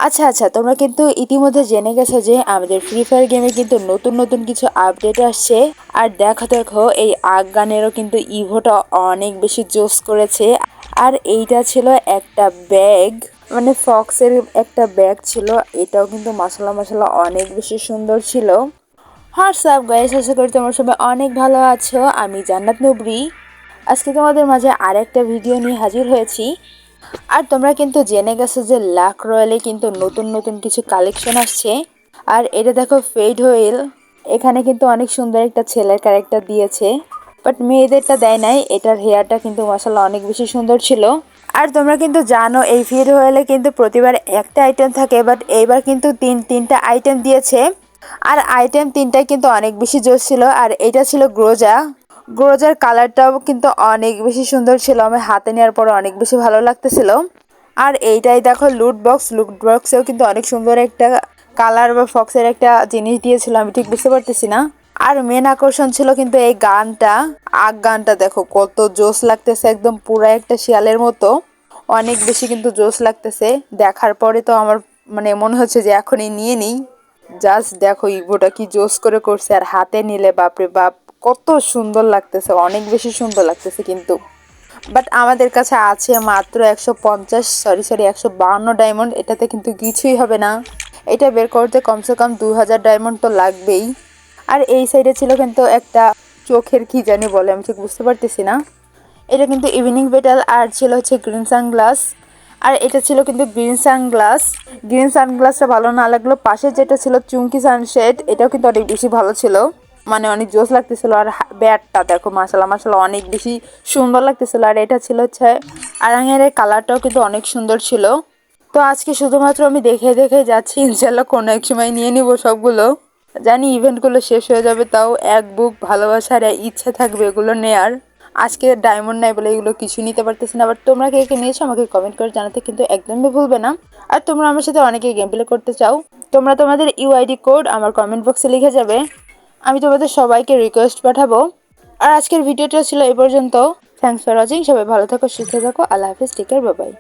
আচ্ছা আচ্ছা, তোমরা কিন্তু ইতিমধ্যে জেনে গেছো যে আমাদের ফ্রি ফায়ার গেমে কিন্তু নতুন নতুন কিছু আপডেট আসছে। আর দেখো দেখো এই আফগানেরও কিন্তু ইভোটা অনেক বেশি জোস করেছে। আর এইটা ছিল একটা ব্যাগ, মানে ফক্সের একটা ব্যাগ ছিল। এটাও কিন্তু মশলা মশলা অনেক বেশি সুন্দর ছিল। হোয়াটসঅ্যাপ গাইস, আশা করি তোমরা সবাই অনেক ভালো আছো। আমি জান্নাত নুবরি আজকে তোমাদের মাঝে আরেকটা ভিডিও নিয়ে হাজির হয়েছি। আর তোমরা কিন্তু জেনে গেছো যে লাক রয়্যালে কিন্তু নতুন নতুন কিছু কালেকশন আসছে। আর এটা দেখো ফেড হুইল, এখানে কিন্তু অনেক সুন্দর একটা ছেলের ক্যারেক্টার দিয়েছে, বাট মেয়েদেরটা দেয় নাই। এটার হেয়ারটা কিন্তু মাশাআল্লাহ অনেক বেশি সুন্দর ছিল। আর তোমরা কিন্তু জানো এই ফেড হুইলে কিন্তু প্রতিবার একটা আইটেম থাকে, বাট এইবার কিন্তু তিনটা আইটেম দিয়েছে। আর আইটেম তিনটাই কিন্তু অনেক বেশি জোশ ছিল। আর এটা ছিল গ্রোজা। গ্রোজার কালারটাও কিন্তু অনেক বেশি সুন্দর ছিল, আমার হাতে নেওয়ার পর অনেক বেশি ভালো লাগতেছিল। আর এইটাই দেখো লুট বক্স, লুট বক্সেও কিন্তু অনেক সুন্দর একটা কালার বা ফক্সের একটা জিনিস দিয়েছিল, আমি ঠিক বুঝতে পারতেছি না। আর মেন আকর্ষণ ছিল কিন্তু এই গানটা, গানটা দেখো কত জোশ লাগতেছে, একদম পুরো একটা শিয়ালের মতো। অনেক বেশি কিন্তু জোশ লাগতেছে। দেখার পরে তো আমার মানে মনে হচ্ছে যে এখনই নিয়ে নিই। জাস্ট দেখো ইভোটা কি জোস করে করছে, আর হাতে নিলে বাপরে বাপ কত সুন্দর লাগতেছে, অনেক বেশি সুন্দর লাগতেছে কিন্তু। বাট আমাদের কাছে আছে মাত্র 150, সরি 152 ডায়মন্ড। এটাতে কিন্তু কিছুই হবে না, এটা বের করতে কমসে কম 2000 ডায়মন্ড তো লাগবেই। আর এই সাইডে ছিল কিন্তু একটা চোখের কি জানি বলে, আমি ঠিক বুঝতে পারতেছি না। এটা কিন্তু ইভিনিং বেটাল। আর ছিল হচ্ছে গ্রিন সানগ্লাস। আর এটা ছিল কিন্তু গ্রিন সানগ্লাস। গ্রিন সানগ্লাসটা ভালো না লাগলো, পাশে যেটা ছিল চুমকি সানশেড, এটাও কিন্তু অনেক বেশি ভালো ছিল, মানে অনেক জোস লাগতেছিল। আর ব্যাটটা দেখো মাশাআল্লাহ মাশাআল্লাহ অনেক বেশি সুন্দর লাগতেছিল। আর এটা ছিল হচ্ছে আরাঙের কালারটাও কিন্তু অনেক সুন্দর ছিল। তো আজকে শুধুমাত্র আমি দেখে দেখে যাচ্ছি, ইনশাল্লাহ কোনো এক সময় নিয়ে নিব সবগুলো। জানি ইভেন্টগুলো শেষ হয়ে যাবে, তাও এক বুক ভালোবাসার ইচ্ছা থাকবে এগুলো নেয়ার। আজকে ডায়মন্ড নাই বলে এগুলো কিছু নিতে পারতেছি না। বাট তোমরা কে কে নিয়েছো আমাকে কমেন্ট করে জানাতে কিন্তু একদমই ভুলবে না। আর তোমরা আমার সাথে অনেকেই গেম প্লে করতে চাও, তোমরা তোমাদের ইউআইডি কোড আমার কমেন্ট বক্সে লিখে যাবে, আমি তোমাদের সবাইকে রিকোয়েস্ট পাঠাবো। আর আজকের ভিডিওটা ছিল এই পর্যন্ত। Thanks for watching. সবাই ভালো থাকো, সুস্থ থাকো। আল্লাহ হাফিজ, টেক কেয়ার, বাই বাই।